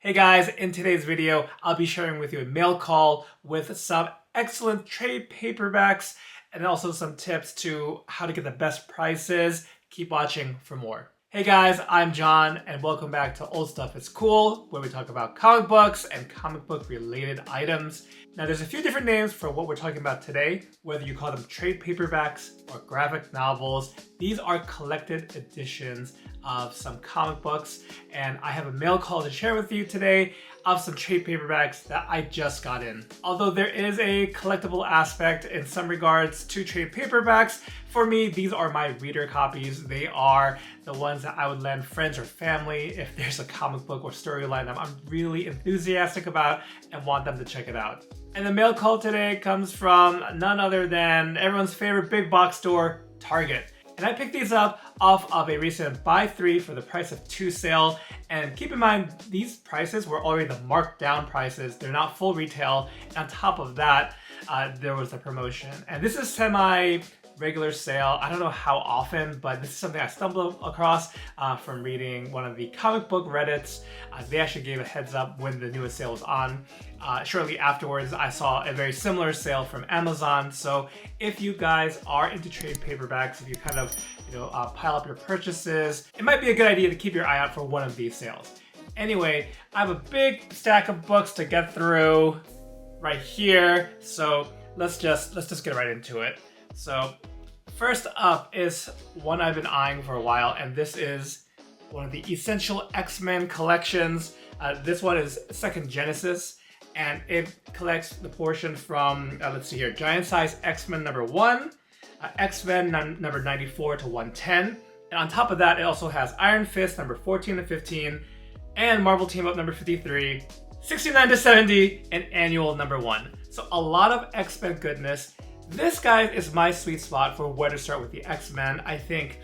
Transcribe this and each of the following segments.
Hey guys, in today's video, I'll be sharing with you a mail call with some excellent trade paperbacks and also some tips to how to get the best prices. Keep watching for more. Hey guys, I'm John and welcome back to Old Stuff is Cool, where we talk about comic books and comic book related items. Now there's a few different names for what we're talking about today, whether you call them trade paperbacks or graphic novels. These are collected editions of some comic books, and I have a mail call to share with you today of some trade paperbacks that I just got in. Although there is a collectible aspect in some regards to trade paperbacks, for me, these are my reader copies. They are the ones that I would lend friends or family if there's a comic book or storyline that I'm really enthusiastic about and want them to check it out. And the mail call today comes from none other than everyone's favorite big box store, Target. And I picked these up off of a recent buy 3 for the price of 2 sale. And keep in mind, these prices were already the marked down prices. They're not full retail. And on top of that, there was a promotion. And this is semi-regular sale. I don't know how often, but this is something I stumbled across from reading one of the comic book Reddits. They actually gave a heads up when the newest sale was on. Shortly afterwards, I saw a very similar sale from Amazon. So if you guys are into trade paperbacks, if you kind of pile up your purchases, it might be a good idea to keep your eye out for one of these sales. Anyway, I have a big stack of books to get through right here. So let's just get right into it. So first up is one I've been eyeing for a while, and this is one of the Essential X-Men collections. This one is Second Genesis, and it collects the portion from, let's see here, Giant Size X-Men number 1, X-Men number 94 to 110, and on top of that, it also has Iron Fist number 14 to 15, and Marvel Team Up number 53, 69 to 70, and Annual number 1. So a lot of X-Men goodness. This guy is my sweet spot for where to start with the X-Men. I think,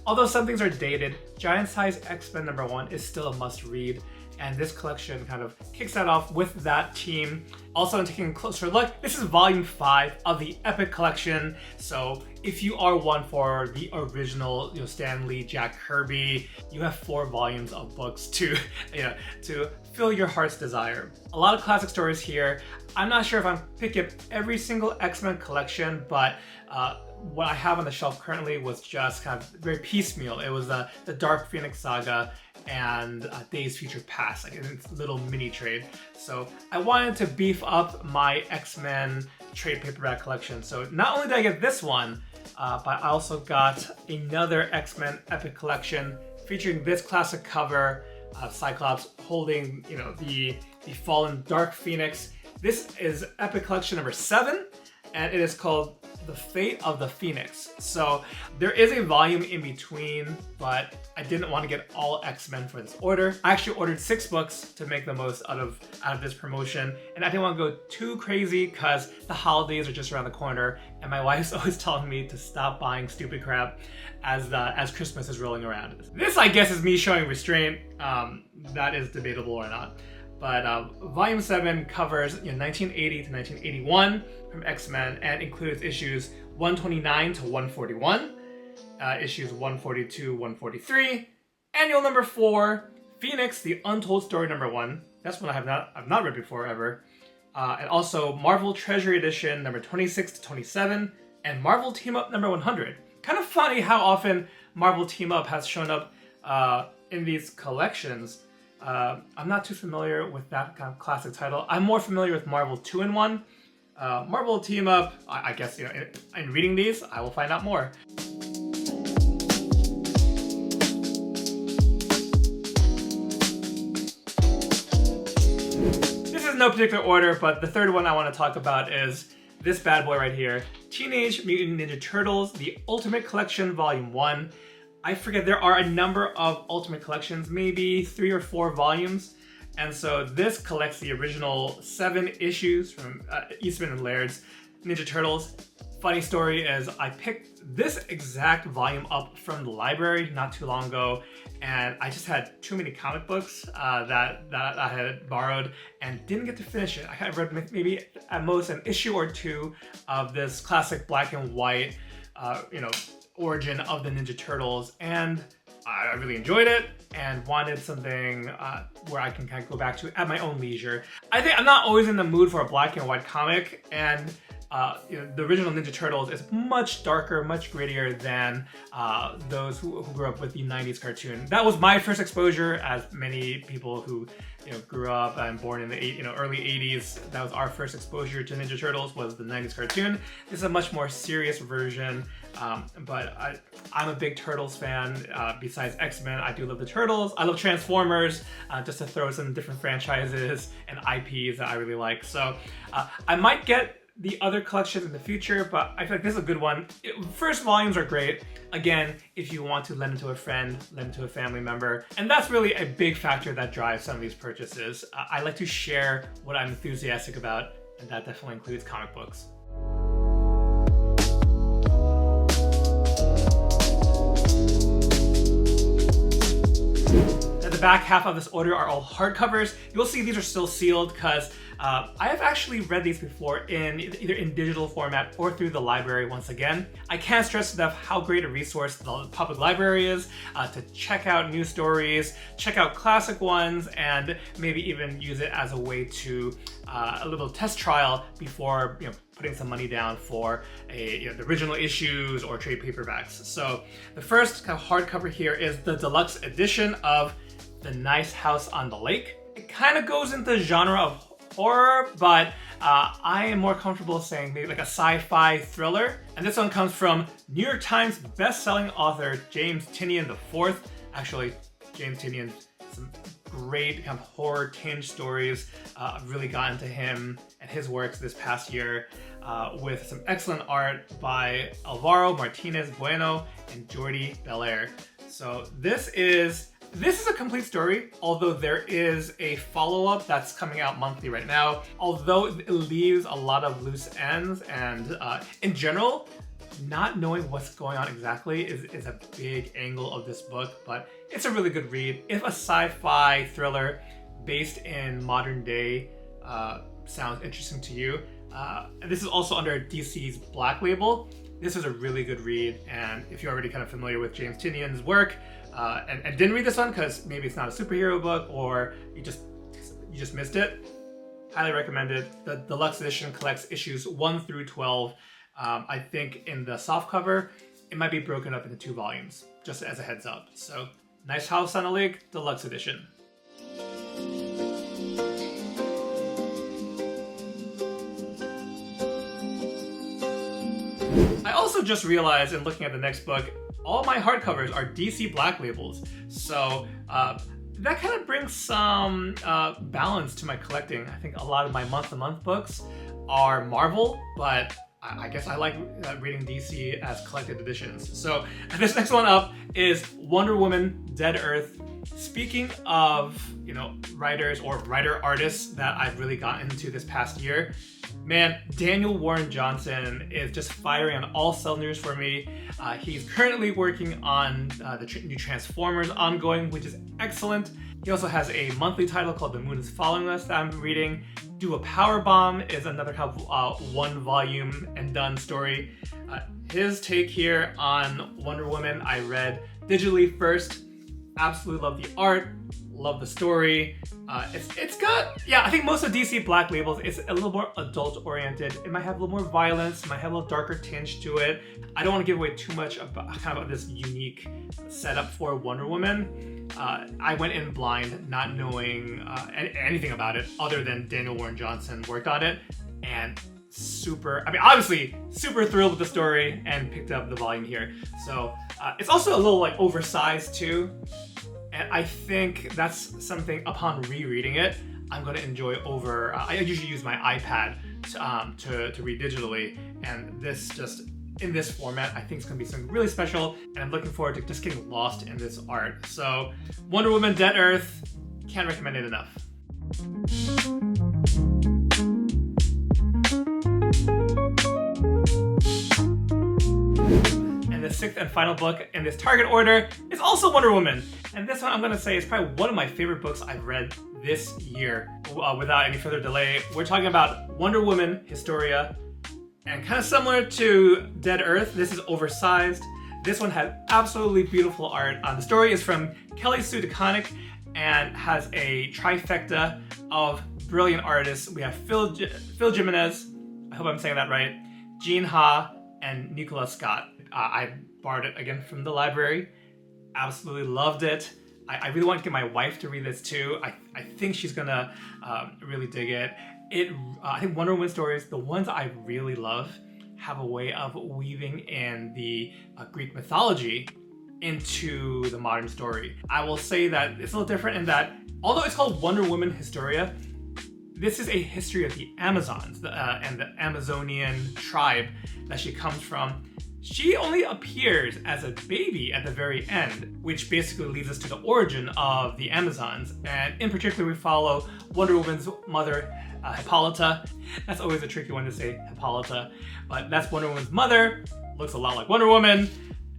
although some things are dated, Giant Size X-Men number 1 is still a must read. And this collection kind of kicks that off with that team. Also, I'm taking a closer look. This is volume 5 of the Epic collection. So if you are one for the original, Stan Lee, Jack Kirby, you have 4 volumes of books to fill your heart's desire. A lot of classic stories here. I'm not sure if I'm picking up every single X-Men collection, but what I have on the shelf currently was just kind of very piecemeal. It was the Dark Phoenix Saga and Days Future Past, like in a little mini trade. So I wanted to beef up my X-Men trade paperback collection. So not only did I get this one, but I also got another X-Men Epic collection featuring this classic cover of Cyclops holding, the fallen Dark Phoenix. This is Epic collection number 7, and it is called The Fate of the Phoenix. So there is a volume in between, but I didn't want to get all X-Men for this order. I actually ordered 6 books to make the most out of this promotion, and I didn't want to go too crazy because the holidays are just around the corner, and my wife's always telling me to stop buying stupid crap as Christmas is rolling around. This, I guess, is me showing restraint. That is debatable or not. But Volume 7 covers 1980 to 1981 from X-Men and includes issues 129 to 141, issues 142, 143, Annual number 4, Phoenix, The Untold Story number 1. That's one I've not read before ever. And also Marvel Treasury Edition number 26 to 27, and Marvel Team Up number 100. Kind of funny how often Marvel Team Up has shown up in these collections. I'm not too familiar with that kind of classic title. I'm more familiar with Marvel 2-in-1. Marvel Team Up, I guess, in reading these, I will find out more. This is in no particular order, but the third one I want to talk about is this bad boy right here. Teenage Mutant Ninja Turtles, The Ultimate Collection, Volume 1. I forget, there are a number of Ultimate Collections, maybe 3 or 4 volumes. And so this collects the original 7 issues from Eastman and Laird's Ninja Turtles. Funny story is I picked this exact volume up from the library not too long ago, and I just had too many comic books that I had borrowed and didn't get to finish it. I had read maybe at most an issue or 2 of this classic black and white, origin of the Ninja Turtles, and I really enjoyed it and wanted something where I can kind of go back to at my own leisure. I think I'm not always in the mood for a black and white comic, and the original Ninja Turtles is much darker, much grittier than those who grew up with the 90s cartoon. That was my first exposure, as many people who grew up and born in the early 80s. That was our first exposure to Ninja Turtles, was the 90s cartoon. This is a much more serious version, but I'm a big Turtles fan. Besides X-Men, I do love the Turtles. I love Transformers, just to throw some different franchises and IPs that I really like. So I might get the other collections in the future, but I feel like this is a good one. First volumes are great. Again, if you want to lend to a friend, lend to a family member. And that's really a big factor that drives some of these purchases. I like to share what I'm enthusiastic about, and that definitely includes comic books. The back half of this order are all hardcovers. You'll see these are still sealed because I have actually read these before in either in digital format or through the library once again. I can't stress enough how great a resource the public library is to check out new stories, check out classic ones, and maybe even use it as a way to a little test trial before putting some money down for the original issues or trade paperbacks. So the first kind of hardcover here is the deluxe edition of The Nice House on the Lake. It kind of goes into the genre of horror, but I am more comfortable saying maybe like a sci-fi thriller. And this one comes from New York Times best-selling author James Tynion IV. Actually, James Tynion, some great kind of horror tinged stories. I've really got into him and his works this past year with some excellent art by Alvaro Martinez Bueno and Jordi Belair. So this is a complete story, although there is a follow-up that's coming out monthly right now. Although it leaves a lot of loose ends, and in general, not knowing what's going on exactly is a big angle of this book, but it's a really good read. If a sci-fi thriller based in modern day sounds interesting to you, this is also under DC's Black Label. This is a really good read, and if you're already kind of familiar with James Tynion's work, and didn't read this one because maybe it's not a superhero book or you just missed it, highly recommend it. The deluxe edition collects issues 1 through 12. I think in the softcover, it might be broken up into 2 volumes, just as a heads up. So, Nice House on the Lake, deluxe edition. I also just realized in looking at the next book, all my hardcovers are DC Black Labels. So that kind of brings some balance to my collecting. I think a lot of my month-to-month books are Marvel, but I guess I like reading DC as collected editions. So this next one up is Wonder Woman Dead Earth. Speaking of, writers or writer-artists that I've really gotten into this past year, man, Daniel Warren Johnson is just firing on all cylinders for me. He's currently working on the new Transformers ongoing, which is excellent. He also has a monthly title called The Moon is Following Us that I'm reading. Do a Power Bomb is another kind of 1 volume and done story. His take here on Wonder Woman, I read digitally first. Absolutely love the art, love the story. It's got, I think most of DC Black Labels is a little more adult oriented. It might have a little more violence, might have a little darker tinge to it. I don't want to give away too much about kind of this unique setup for Wonder Woman. I went in blind, not knowing anything about it other than Daniel Warren Johnson worked on it, and obviously super thrilled with the story and picked up the volume here. So it's also a little like oversized too. And I think that's something, upon rereading it, I'm going to enjoy over. I usually use my iPad to read digitally, and this just in this format, I think it's going to be something really special, and I'm looking forward to just getting lost in this art. So, Wonder Woman Dead Earth, can't recommend it enough. The 6th and final book in this Target order is also Wonder Woman. And this one I'm going to say is probably one of my favorite books I've read this year. Without any further delay, we're talking about Wonder Woman Historia. And kind of similar to Dead Earth, this is oversized. This one had absolutely beautiful art. The story is from Kelly Sue DeConnick and has a trifecta of brilliant artists. We have Phil Jimenez, I hope I'm saying that right, Jean Ha, and Nicola Scott. I borrowed it again from the library. Absolutely loved it. I really want to get my wife to read this too. I think she's gonna really dig it. I think Wonder Woman stories, the ones I really love, have a way of weaving in the Greek mythology into the modern story. I will say that it's a little different in that, although it's called Wonder Woman Historia, this is a history of the Amazons and the Amazonian tribe that she comes from. She only appears as a baby at the very end, which basically leads us to the origin of the Amazons. And in particular, we follow Wonder Woman's mother, Hippolyta. That's always a tricky one to say, Hippolyta. But that's Wonder Woman's mother, looks a lot like Wonder Woman.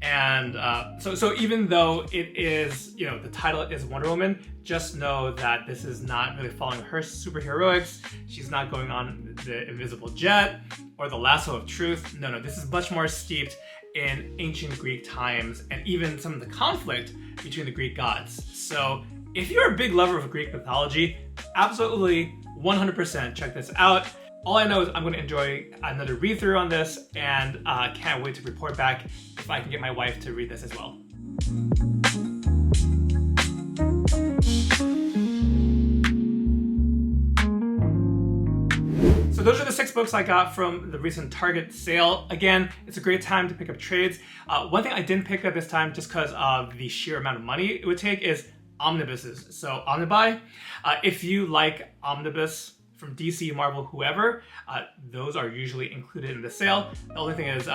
And so even though it is, the title is Wonder Woman, just know that this is not really following her superheroics. She's not going on the invisible jet or the lasso of truth. No, this is much more steeped in ancient Greek times and even some of the conflict between the Greek gods. So if you're a big lover of Greek mythology, absolutely 100% check this out. All I know is I'm going to enjoy another read-through on this, and can't wait to report back if I can get my wife to read this as well. So those are the 6 books I got from the recent Target sale. Again, it's a great time to pick up trades. One thing I didn't pick up this time just because of the sheer amount of money it would take is omnibuses. So omnibuy, if you like omnibus from DC, Marvel, whoever, those are usually included in the sale. The only thing is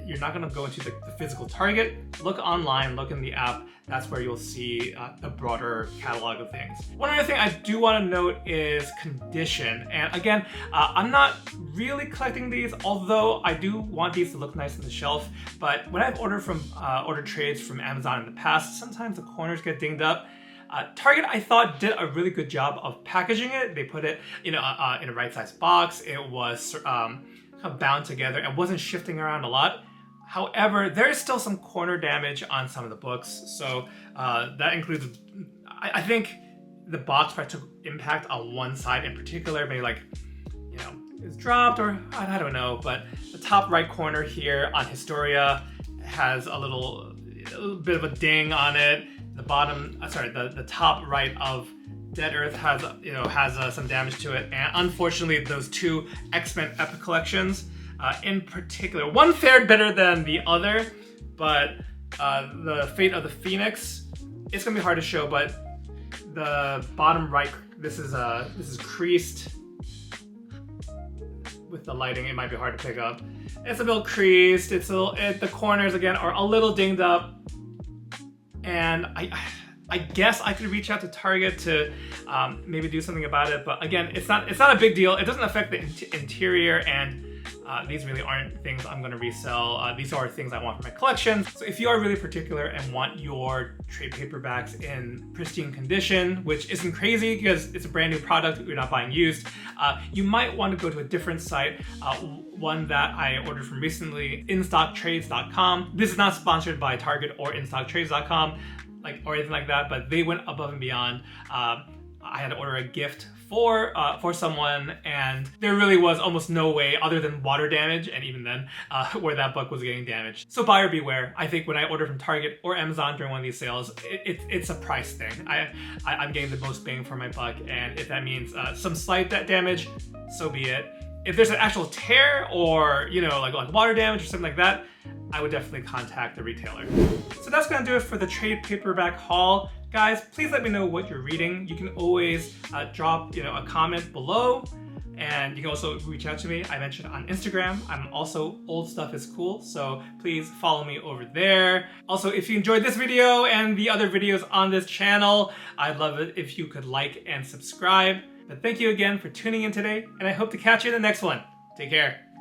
you're not going to go into the physical Target. Look online, look in the app. That's where you'll see the broader catalog of things. One other thing I do want to note is condition. And again, I'm not really collecting these, although I do want these to look nice on the shelf. But when I've ordered trades from Amazon in the past, sometimes the corners get dinged up. Target, I thought, did a really good job of packaging it. They put it, in a right-sized box. It was kind of bound together and wasn't shifting around a lot. However, there is still some corner damage on some of the books. So that includes, I think the box probably took impact on one side in particular. Maybe it's dropped or I don't know. But the top right corner here on Historia has a little bit of a ding on it. The bottom, the top right of Dead Earth has some damage to it, and unfortunately, those 2 X-Men Epic collections, in particular, one fared better than the other, but the Fate of the Phoenix, it's gonna be hard to show. But the bottom right, this is creased. With the lighting, it might be hard to pick up. It's a little creased. The corners again are a little dinged up. And I guess I could reach out to Target to maybe do something about it, but again, it's not a big deal. It doesn't affect the interior, and these really aren't things I'm going to resell. These are things I want for my collection. So if you are really particular and want your trade paperbacks in pristine condition, which isn't crazy because it's a brand new product, you're not buying used, you might want to go to a different site. One that I ordered from recently, InStockTrades.com. This is not sponsored by Target or InStockTrades.com or anything like that, but they went above and beyond. I had to order a gift for someone, and there really was almost no way other than water damage, and even then, where that book was getting damaged. So buyer beware. I think when I order from Target or Amazon during one of these sales, it's a price thing. I'm getting the most bang for my buck, and if that means some slight damage, so be it. If there's an actual tear or, like water damage or something like that, I would definitely contact the retailer. So that's gonna do it for the trade paperback haul. Guys, please let me know what you're reading. You can always drop a comment below, and you can also reach out to me. I mentioned on Instagram. I'm also Old Stuff is Cool, so please follow me over there. Also, if you enjoyed this video and the other videos on this channel, I'd love it if you could like and subscribe. But thank you again for tuning in today, and I hope to catch you in the next one. Take care.